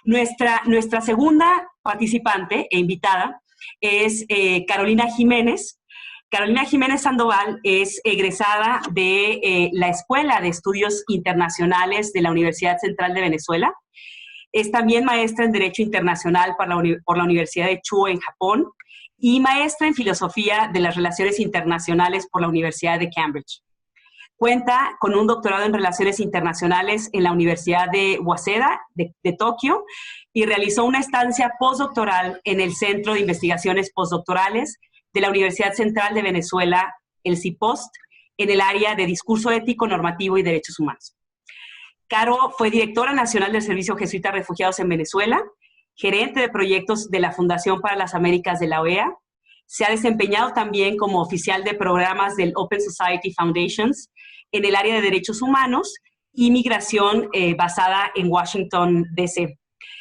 Nuestra segunda participante e invitada es Carolina Jiménez. Carolina Jiménez Sandoval es egresada de la Escuela de Estudios Internacionales de la Universidad Central de Venezuela. Es también maestra en Derecho Internacional por la Universidad de Chuo en Japón y maestra en Filosofía de las Relaciones Internacionales por la Universidad de Cambridge. Cuenta con un doctorado en Relaciones Internacionales en la Universidad de Waseda de Tokio y realizó una estancia postdoctoral en el Centro de Investigaciones Postdoctorales de la Universidad Central de Venezuela, el CIPOST, en el área de Discurso Ético, Normativo y Derechos Humanos. Caro fue directora nacional del Servicio Jesuita de Refugiados en Venezuela, gerente de proyectos de la Fundación para las Américas de la OEA. Se ha desempeñado también como oficial de programas del Open Society Foundations en el área de derechos humanos y migración basada en Washington, D.C.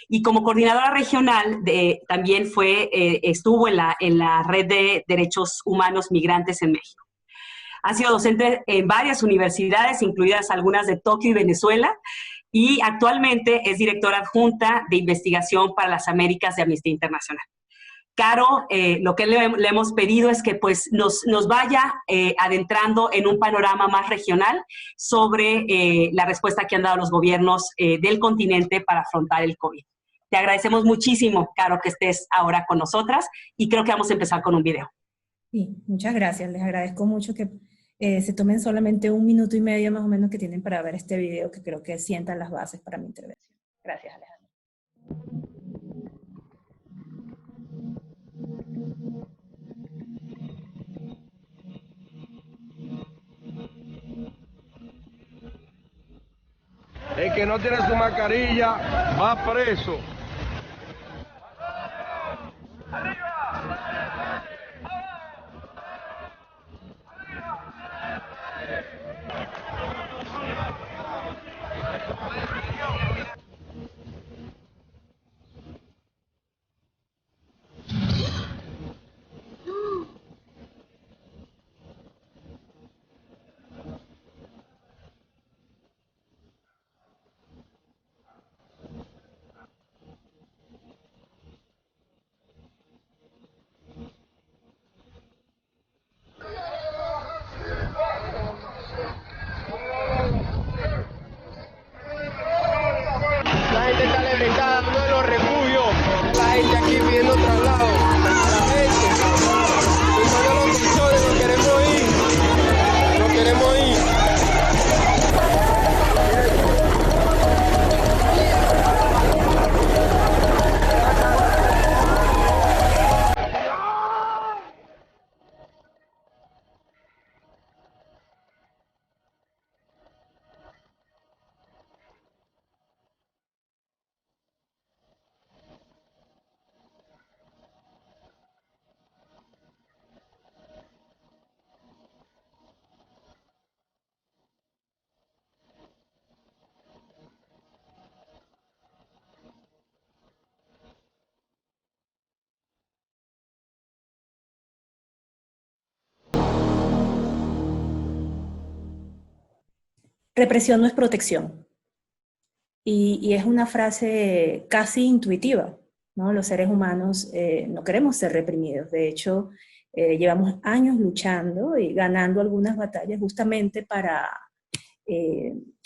Y como coordinadora regional también estuvo en la Red de Derechos Humanos Migrantes en México. Ha sido docente en varias universidades, incluidas algunas de Tokio y Venezuela, y actualmente es directora adjunta de investigación para las Américas de Amnistía Internacional. Caro, lo que le hemos pedido es que pues, nos vaya adentrando en un panorama más regional sobre la respuesta que han dado los gobiernos del continente para afrontar el COVID. Te agradecemos muchísimo, Caro, que estés ahora con nosotras y creo que vamos a empezar con un video. Sí, muchas gracias. Les agradezco mucho que se tomen solamente 1 minuto y medio más o menos que tienen para ver este video, que creo que sientan las bases para mi intervención. Gracias, Alejandra. El que no tiene su mascarilla va preso. La gente está levantando de los refugios, la gente aquí pidiendo traslado, la gente, y todos los colchones, nos queremos ir. Represión no es protección. Y es una frase casi intuitiva, ¿no? Los seres humanos no queremos ser reprimidos. De hecho, llevamos años luchando y ganando algunas batallas justamente para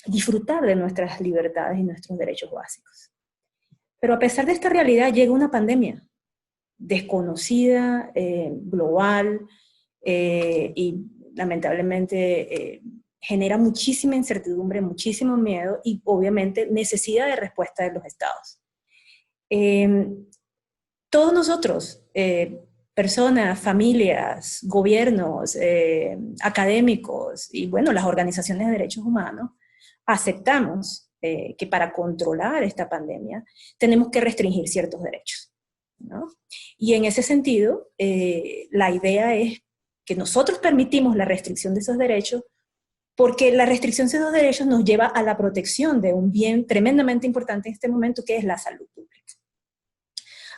disfrutar de nuestras libertades y nuestros derechos básicos. Pero a pesar de esta realidad llega una pandemia desconocida, global, y lamentablemente genera muchísima incertidumbre, muchísimo miedo y obviamente necesidad de respuesta de los estados. Todos nosotros, personas, familias, gobiernos, académicos y bueno, las organizaciones de derechos humanos, aceptamos que para controlar esta pandemia tenemos que restringir ciertos derechos, ¿no? Y en ese sentido, la idea es que nosotros permitimos la restricción de esos derechos porque la restricción de esos derechos nos lleva a la protección de un bien tremendamente importante en este momento, que es la salud pública.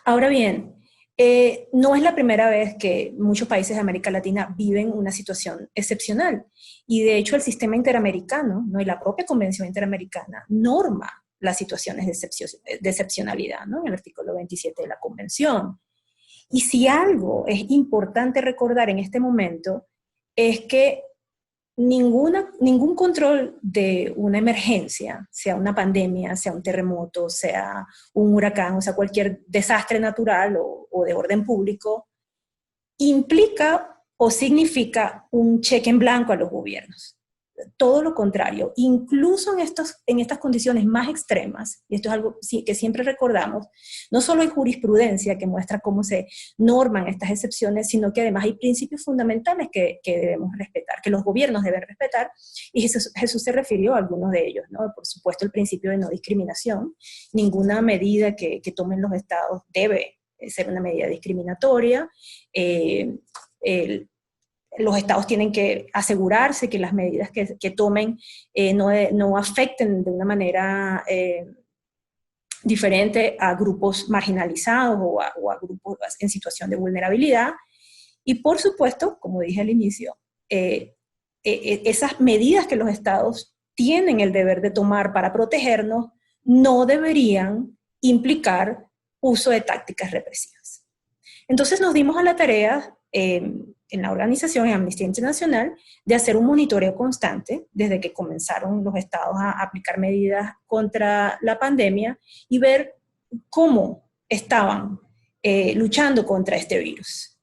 Ahora bien, no es la primera vez que muchos países de América Latina viven una situación excepcional. Y de hecho el sistema interamericano, ¿no? Y la propia Convención Interamericana norma las situaciones de excepcionalidad, ¿no? En el artículo 27 de la Convención. Y si algo es importante recordar en este momento, es que ningún control de una emergencia, sea una pandemia, sea un terremoto, sea un huracán, o sea cualquier desastre natural o de orden público, implica o significa un cheque en blanco a los gobiernos. Todo lo contrario, incluso en estas condiciones más extremas, y esto es algo que siempre recordamos, no solo hay jurisprudencia que muestra cómo se norman estas excepciones, sino que además hay principios fundamentales que debemos respetar, que los gobiernos deben respetar, y Jesús se refirió a algunos de ellos, ¿no? Por supuesto, el principio de no discriminación. Ninguna medida que tomen los estados debe ser una medida discriminatoria. Los estados tienen que asegurarse que las medidas que tomen no afecten de una manera diferente a grupos marginalizados o a grupos en situación de vulnerabilidad. Y por supuesto, como dije al inicio, esas medidas que los estados tienen el deber de tomar para protegernos no deberían implicar uso de tácticas represivas. Entonces nos dimos a la tarea en la organización, en Amnistía Internacional, de hacer un monitoreo constante desde que comenzaron los estados a aplicar medidas contra la pandemia y ver cómo estaban luchando contra este virus.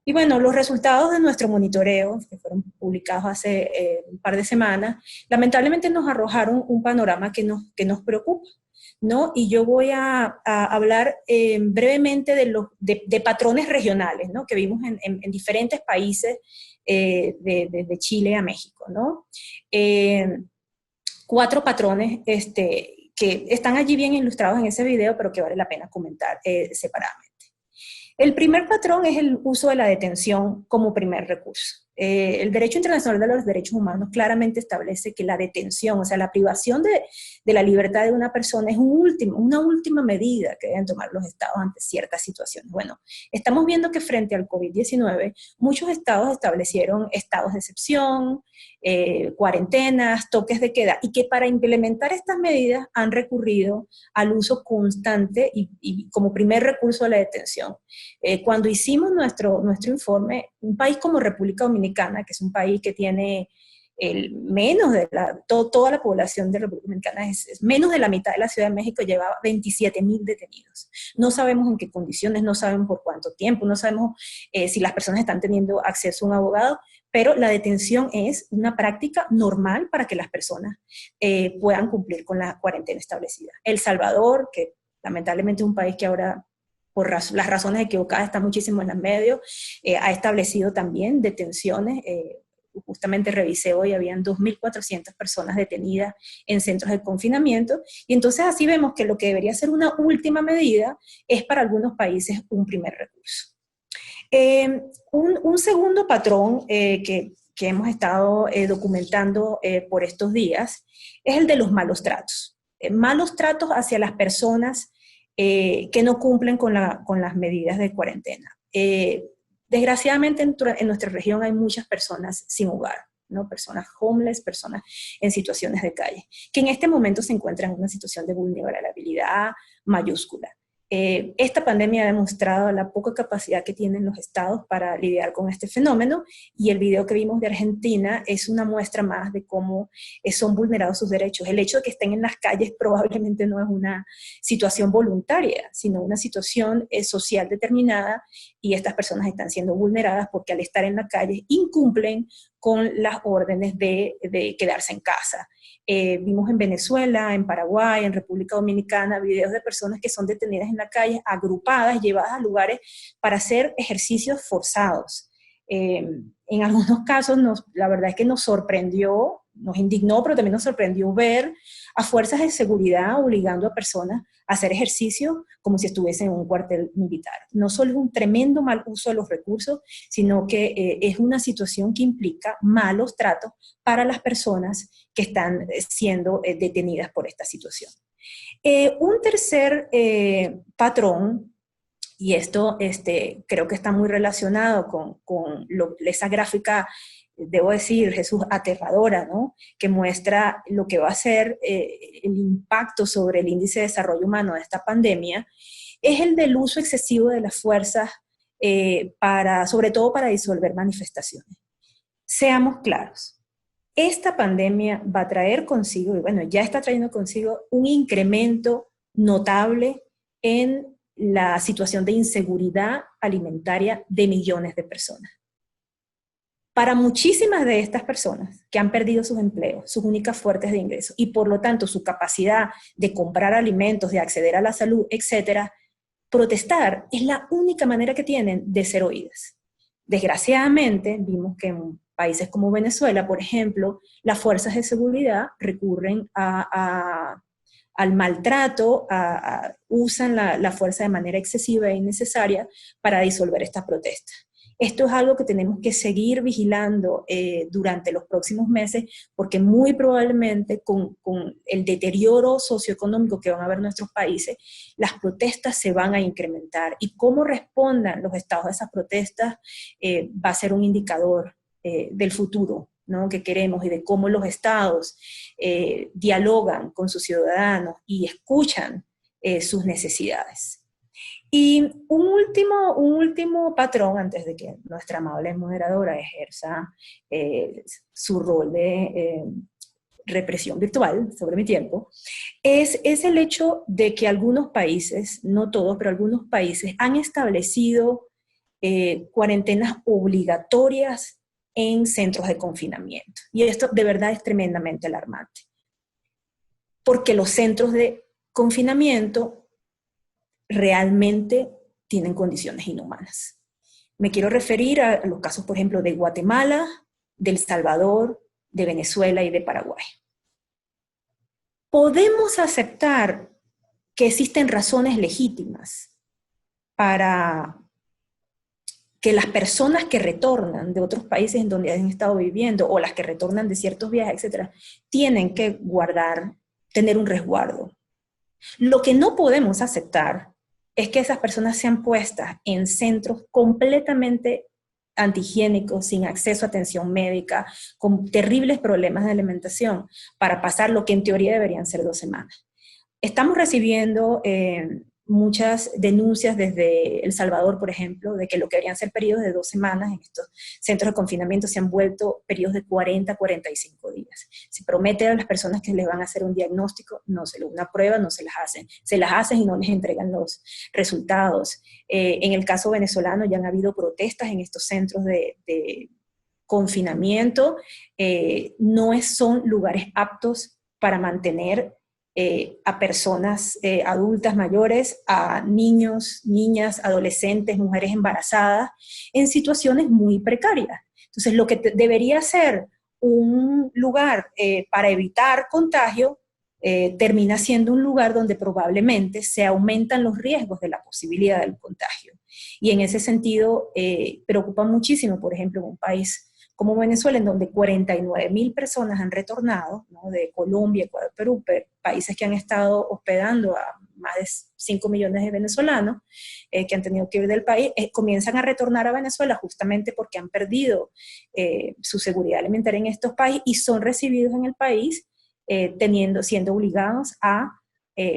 Y bueno, los resultados de nuestro monitoreo, que fueron publicados hace un par de semanas, lamentablemente nos arrojaron un panorama que nos preocupa, ¿no? Y yo voy a hablar brevemente de patrones regionales, ¿no? Que vimos en diferentes países, desde Chile a México, ¿no? 4 patrones que están allí bien ilustrados en ese video, pero que vale la pena comentar separadamente. El primer patrón es el uso de la detención como primer recurso. El derecho internacional de los derechos humanos claramente establece que la detención, o sea, la privación de la libertad de una persona es una última medida que deben tomar los estados ante ciertas situaciones. Bueno, estamos viendo que frente al COVID-19, muchos estados establecieron estados de excepción, cuarentenas, toques de queda, y que para implementar estas medidas han recurrido al uso constante y como primer recurso de la detención. Cuando hicimos nuestro informe, un país como República Dominicana, que es un país que tiene menos de toda la población de República Dominicana, es menos de la mitad de la Ciudad de México, llevaba 27,000 detenidos. No sabemos en qué condiciones, no sabemos por cuánto tiempo, no sabemos si las personas están teniendo acceso a un abogado, pero la detención es una práctica normal para que las personas puedan cumplir con la cuarentena establecida. El Salvador, que lamentablemente es un país que ahora, por las razones equivocadas, está muchísimo en los medios, ha establecido también detenciones. Justamente revisé hoy, habían 2.400 personas detenidas en centros de confinamiento, y entonces así vemos que lo que debería ser una última medida es para algunos países un primer recurso. Un segundo patrón que hemos estado documentando por estos días es el de los malos tratos. Malos tratos hacia las personas que no cumplen con las medidas de cuarentena. Desgraciadamente en nuestra región hay muchas personas sin hogar, ¿no? Personas homeless, personas en situaciones de calle, que en este momento se encuentran en una situación de vulnerabilidad mayúscula. Esta pandemia ha demostrado la poca capacidad que tienen los estados para lidiar con este fenómeno, y el video que vimos de Argentina es una muestra más de cómo son vulnerados sus derechos. El hecho de que estén en las calles probablemente no es una situación voluntaria, sino una situación social determinada, y estas personas están siendo vulneradas porque al estar en la calle incumplen con las órdenes de quedarse en casa. Vimos en Venezuela, en Paraguay, en República Dominicana, videos de personas que son detenidas en la calle, agrupadas, llevadas a lugares para hacer ejercicios forzados. En algunos casos, la verdad es que nos sorprendió, nos indignó, pero también nos sorprendió ver a fuerzas de seguridad obligando a personas a hacer ejercicio como si estuviesen en un cuartel militar. No solo es un tremendo mal uso de los recursos, sino que es una situación que implica malos tratos para las personas que están siendo detenidas por esta situación. Un tercer patrón, y esto creo que está muy relacionado con esa gráfica debo decir, Jesús, aterradora, ¿no? Que muestra lo que va a ser el impacto sobre el índice de desarrollo humano de esta pandemia, es el del uso excesivo de las fuerzas, sobre todo para disolver manifestaciones. Seamos claros, esta pandemia va a traer consigo, y bueno, ya está trayendo consigo un incremento notable en la situación de inseguridad alimentaria de millones de personas. Para muchísimas de estas personas que han perdido sus empleos, sus únicas fuentes de ingresos, y por lo tanto su capacidad de comprar alimentos, de acceder a la salud, etcétera, protestar es la única manera que tienen de ser oídas. Desgraciadamente, vimos que en países como Venezuela, por ejemplo, las fuerzas de seguridad recurren al maltrato, usan la fuerza de manera excesiva e innecesaria para disolver estas protestas. Esto es algo que tenemos que seguir vigilando durante los próximos meses, porque muy probablemente con el deterioro socioeconómico que van a haber nuestros países, las protestas se van a incrementar, y cómo respondan los estados a esas protestas va a ser un indicador del futuro, ¿no?, que queremos, y de cómo los estados dialogan con sus ciudadanos y escuchan sus necesidades. Y un último patrón, antes de que nuestra amable moderadora ejerza su rol de represión virtual sobre mi tiempo, es el hecho de que algunos países, no todos, pero algunos países han establecido cuarentenas obligatorias en centros de confinamiento. Y esto de verdad es tremendamente alarmante, porque los centros de confinamiento realmente tienen condiciones inhumanas. Me quiero referir a los casos, por ejemplo, de Guatemala, de El Salvador, de Venezuela y de Paraguay. Podemos aceptar que existen razones legítimas para que las personas que retornan de otros países en donde han estado viviendo, o las que retornan de ciertos viajes, etcétera, tienen que tener un resguardo. Lo que no podemos aceptar es que esas personas sean puestas en centros completamente antihigiénicos, sin acceso a atención médica, con terribles problemas de alimentación, para pasar lo que en teoría deberían ser 2 semanas. Estamos recibiendo muchas denuncias desde El Salvador, por ejemplo, de que lo que deberían ser periodos de 2 semanas en estos centros de confinamiento se han vuelto periodos de 40 a 45 días. Se promete a las personas que les van a hacer un diagnóstico, una prueba, no se las hacen. Se las hacen y no les entregan los resultados. En el caso venezolano ya han habido protestas en estos centros de confinamiento. No son lugares aptos para mantener a personas adultas mayores, a niños, niñas, adolescentes, mujeres embarazadas, en situaciones muy precarias. Entonces, lo que debería ser un lugar para evitar contagio, termina siendo un lugar donde probablemente se aumentan los riesgos de la posibilidad del contagio. Y en ese sentido, preocupa muchísimo, por ejemplo, en un país como Venezuela, en donde 49.000 personas han retornado, ¿no?, de Colombia, Ecuador, Perú, países que han estado hospedando a más de 5 millones de venezolanos que han tenido que ir del país, comienzan a retornar a Venezuela justamente porque han perdido su seguridad alimentaria en estos países, y son recibidos en el país siendo obligados a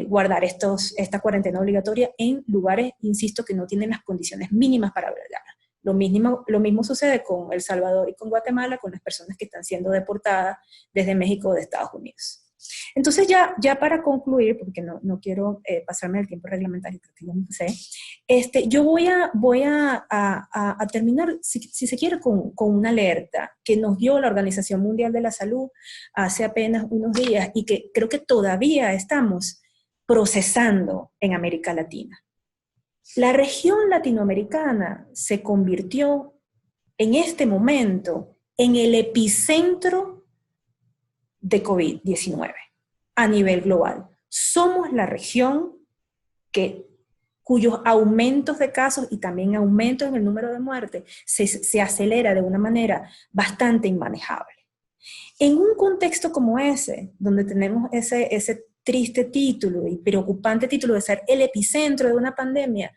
guardar esta cuarentena obligatoria en lugares, insisto, que no tienen las condiciones mínimas para albergarla. Lo mismo sucede con El Salvador y con Guatemala, con las personas que están siendo deportadas desde México o de Estados Unidos. Entonces ya para concluir, porque no quiero pasarme el tiempo reglamentario, creo que ya me pasé, yo voy a terminar, si se quiere, con una alerta que nos dio la Organización Mundial de la Salud hace apenas unos días, y que creo que todavía estamos procesando en América Latina. La región latinoamericana se convirtió en este momento en el epicentro de COVID-19 a nivel global. Somos la región cuyos aumentos de casos y también aumentos en el número de muertes se acelera de una manera bastante inmanejable. En un contexto como ese, donde tenemos ese triste título y preocupante título de ser el epicentro de una pandemia,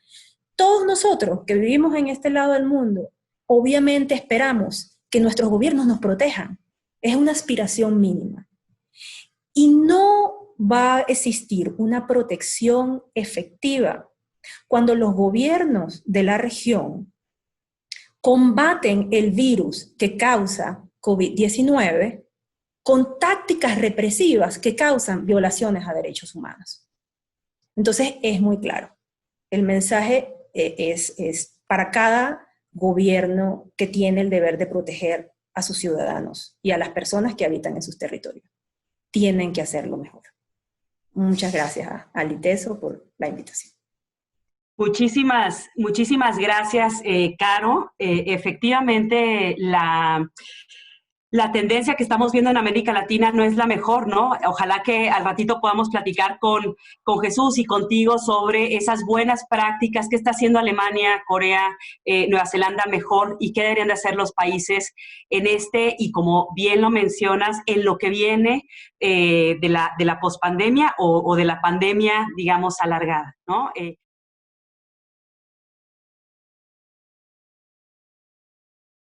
todos nosotros que vivimos en este lado del mundo, obviamente esperamos que nuestros gobiernos nos protejan. Es una aspiración mínima. Y no va a existir una protección efectiva cuando los gobiernos de la región combaten el virus que causa COVID-19 con tácticas represivas que causan violaciones a derechos humanos. Entonces, es muy claro. El mensaje es para cada gobierno que tiene el deber de proteger a sus ciudadanos y a las personas que habitan en sus territorios. Tienen que hacerlo mejor. Muchas gracias a Liteso por la invitación. Muchísimas gracias, Caro. Efectivamente, la tendencia que estamos viendo en América Latina no es la mejor, ¿no? Ojalá que al ratito podamos platicar con Jesús y contigo sobre esas buenas prácticas que está haciendo Alemania, Corea, Nueva Zelanda mejor y qué deberían de hacer los países en y como bien lo mencionas, en lo que viene de la pospandemia o de la pandemia, digamos, alargada, ¿no?